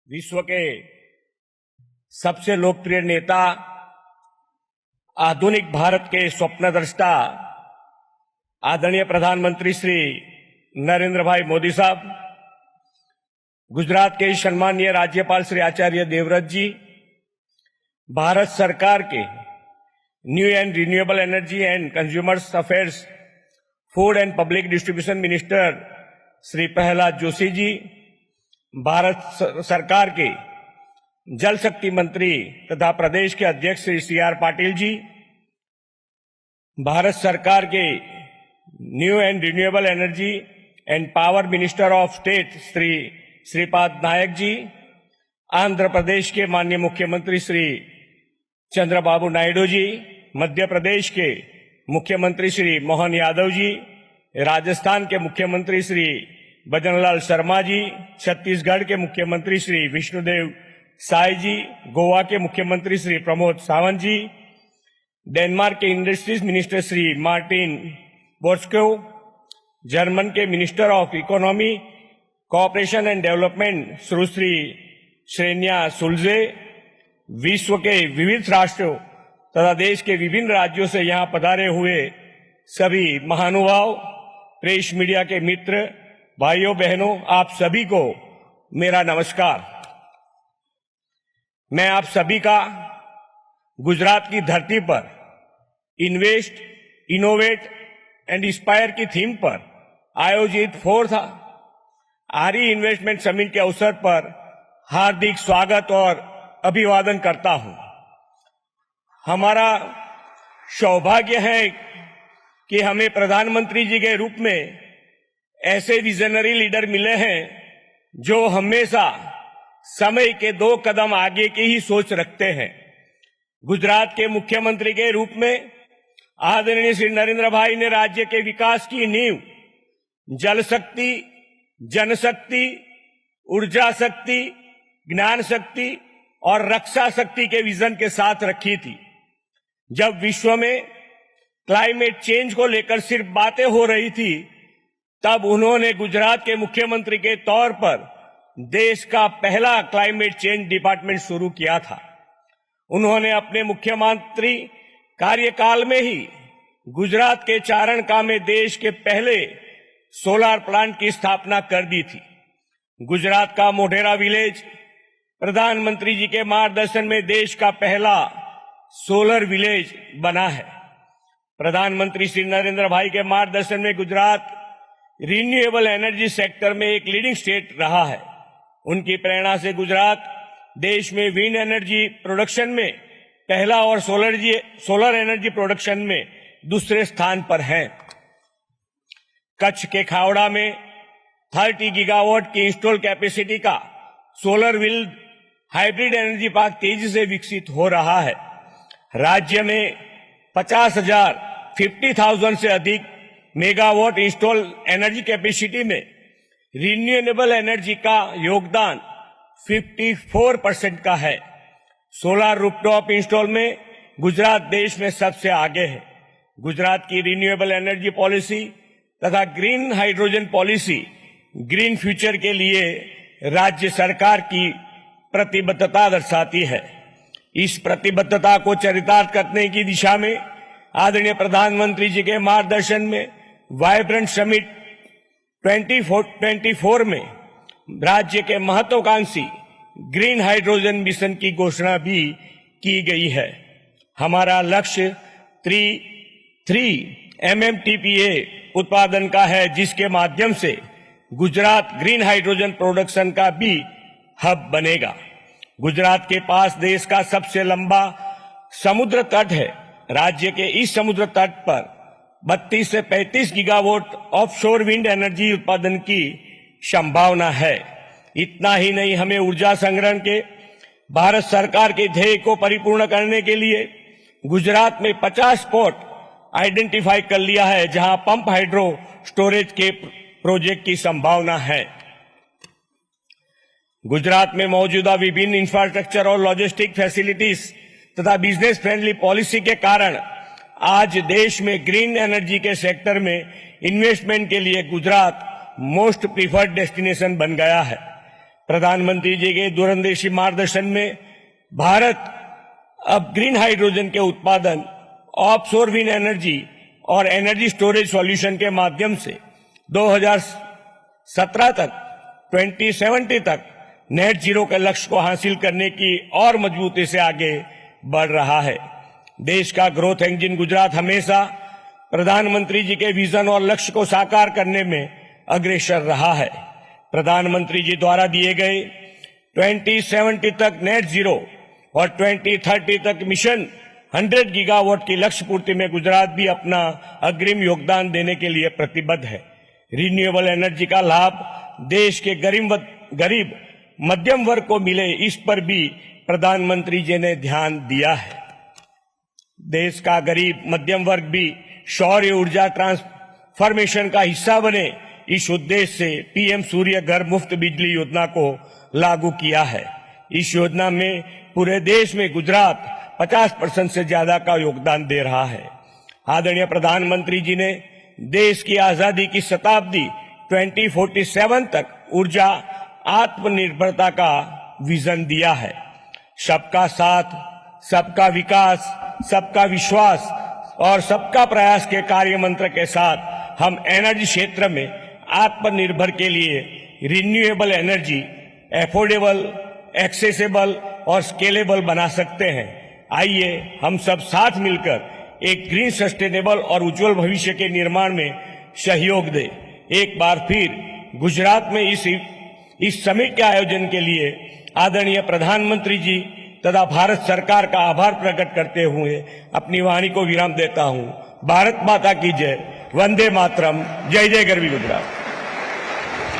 विश्व के सबसे लोकप्रिय नेता, आधुनिक भारत के स्वप्नद्रष्टा आदरणीय प्रधानमंत्री श्री नरेंद्र भाई मोदी साहब, गुजरात के सम्मानीय राज्यपाल श्री आचार्य देवव्रत जी, भारत सरकार के new and renewable energy and consumers affairs, food and public distribution minister Shri Pralhad Joshi ji, Bharat सरकार के जल शक्ति मंत्री तथा प्रदेश के अध्यक्ष श्री सी.आर. पाटिल जी, भारत सरकार के new and renewable energy and power minister of state Shri Shripad Naik ji, Andhra Pradesh के माननीय मुख्यमंत्री श्री चंद्रबाबू नायडू जी, मध्य प्रदेश के मुख्यमंत्री श्री मोहन यादव जी, राजस्थान के मुख्यमंत्री श्री भजनलाल शर्मा जी, छत्तीसगढ़ के मुख्यमंत्री श्री विष्णुदेव साय जी, गोवा के मुख्यमंत्री श्री प्रमोद सावंत जी, डेनमार्क के industries minister Shri Martin Borsko, German के minister of economy, cooperation and development Sushri श्रेनिया सुल्जे, विश्व के विविध राष्ट्रों तथा देश के विभिन्न राज्यों से यहां पधारे हुए सभी महानुभाव, प्रेस मीडिया के मित्र, भाइयों बहनों, आप सभी को मेरा नमस्कार। मैं आप सभी का गुजरात की धरती पर इन्वेस्ट, इनोवेट एंड इंस्पायर की थीम पर आयोजित 4th आरई इन्वेस्टमेंट समिट के अवसर पर हार्दिक स्वागत और अभिवादन करता हूं। हमारा सौभाग्य है कि हमें प्रधानमंत्री जी के रूप में ऐसे विजनरी लीडर मिले हैं जो हमेशा समय के 2 कदम आगे की ही सोच रखते हैं। गुजरात के मुख्यमंत्री के रूप में आदरणीय श्री नरेंद्र भाई ने राज्य के विकास की नींव जल शक्ति, जनशक्ति, ऊर्जा शक्ति, ज्ञान शक्ति और रक्षा शक्ति के विजन के साथ रखी थी। जब विश्व में क्लाइमेट चेंज को लेकर सिर्फ बातें हो रही थी, तब उन्होंने गुजरात के मुख्यमंत्री के तौर पर देश का पहला क्लाइमेट चेंज डिपार्टमेंट शुरू किया था। उन्होंने अपने मुख्यमंत्री कार्यकाल में ही गुजरात के चारणका में देश के पहले सोलर प्लांट की स्थापना कर दी थी। गुजरात का मोढेरा विलेज प्रधानमंत्री जी के मार्गदर्शन में देश का पहला सोलर विलेज बना है। प्रधानमंत्री श्री नरेंद्र भाई के मार्गदर्शन में गुजरात रिन्यूएबल एनर्जी सेक्टर में एक लीडिंग स्टेट रहा है। उनकी प्रेरणा से गुजरात देश में विंड एनर्जी प्रोडक्शन में पहला और सोलर एनर्जी प्रोडक्शन में दूसरे स्थान पर है। कच्छ के खावड़ा में 30 गीगावाट की इंस्टॉल कैपेसिटी का solar wind hybrid energy park तेजी से विकसित हो रहा है। राज्य में 50,000 से अधिक मेगावाट इंस्टॉल एनर्जी कैपेसिटी में रिन्यूएबल एनर्जी का योगदान 54% का है। सोलर रूफटॉप इंस्टॉल में गुजरात देश में सबसे आगे है। गुजरात की रिन्यूएबल एनर्जी पॉलिसी तथा green hydrogen policy green future के लिए राज्य सरकार की प्रतिबद्धता दर्शाती है। इस प्रतिबद्धता को चरितार्थ करने की दिशा में आदरणीय प्रधानमंत्री जी के मार्गदर्शन में वाइब्रेंट समिट 2024 में राज्य के महत्वाकांक्षी ग्रीन हाइड्रोजन मिशन की घोषणा भी की गई है। हमारा लक्ष्य 3 MMTPA उत्पादन का है, जिसके माध्यम से गुजरात ग्रीन हाइड्रोजन प्रोडक्शन का भी हब बनेगा। गुजरात के पास देश का सबसे लंबा समुद्र तट है। राज्य के इस समुद्र तट पर 32 से 35 गीगावाट ऑफशोर विंड एनर्जी उत्पादन की संभावना है। इतना ही नहीं, हमें ऊर्जा संग्रहण के भारत सरकार के ध्येय को परिपूर्ण करने के लिए गुजरात में 50 स्पॉट आइडेंटिफाई कर लिया है, जहां पंप हाइड्रो स्टोरेज के प्रोजेक्ट की संभावना है। गुजरात में मौजूदा विभिन्न इंफ्रास्ट्रक्चर और लॉजिस्टिक फैसिलिटीज तथा बिजनेस फ्रेंडली पॉलिसी के कारण आज देश में ग्रीन एनर्जी के सेक्टर में इन्वेस्टमेंट के लिए गुजरात मोस्ट प्रीफर्ड डेस्टिनेशन बन गया है। प्रधानमंत्री जी के दूरंदेशी मार्गदर्शन में भारत अब ग्रीन हाइड्रोजन के उत्पादन, ऑफशोर विंड एनर्जी और एनर्जी स्टोरेज सॉल्यूशन के माध्यम से 2017 तक 2070 तक नेट जीरो के लक्ष्य को हासिल करने की और मजबूती से आगे बढ़ रहा है। देश का ग्रोथ इंजन गुजरात हमेशा प्रधानमंत्री जी के विजन और लक्ष्य को साकार करने में अग्रसर रहा है। प्रधानमंत्री जी द्वारा दिए गए 2070 तक नेट जीरो और 2030 तक मिशन 100 गीगावाट की लक्ष्य पूर्ति में गुजरात भी अपना अग्रिम योगदान देने के लिए प्रतिबद्ध है। रिन्यूएबल एनर्जी का लाभ देश के गरीब मध्यम वर्ग को मिले, इस पर भी प्रधानमंत्री जी ने ध्यान दिया है। देश का गरीब मध्यम वर्ग भी सौर ऊर्जा ट्रांसफॉर्मेशन का हिस्सा बने, इस उद्देश्य से पीएम सूर्य घर मुफ्त बिजली योजना को लागू किया है। इस योजना में पूरे देश में गुजरात 50% से ज्यादा का योगदान दे रहा है। आदरणीय प्रधानमंत्री जी ने देश की आजादी की शताब्दी 2047 तक ऊर्जा आत्मनिर्भरता का विजन दिया है। सबका साथ, सबका विकास, सबका विश्वास और सबका प्रयास के कार्य मंत्र के साथ हम एनर्जी क्षेत्र में आत्मनिर्भर के लिए रिन्यूएबल एनर्जी एफोर्डेबल, एक्सेसिबल और स्केलेबल बना सकते हैं। आइए हम सब साथ मिलकर एक ग्रीन, सस्टेनेबल और उज्जवल भविष्य के निर्माण में सहयोग दें। एक बार फिर गुजरात में इस समिट के आयोजन के लिए आदरणीय प्रधानमंत्री जी तथा भारत सरकार का आभार प्रकट करते हुए अपनी वाणी को विराम देता हूं। भारत माता की जय। वंदे मातरम। जय जय गरवी गुजरात।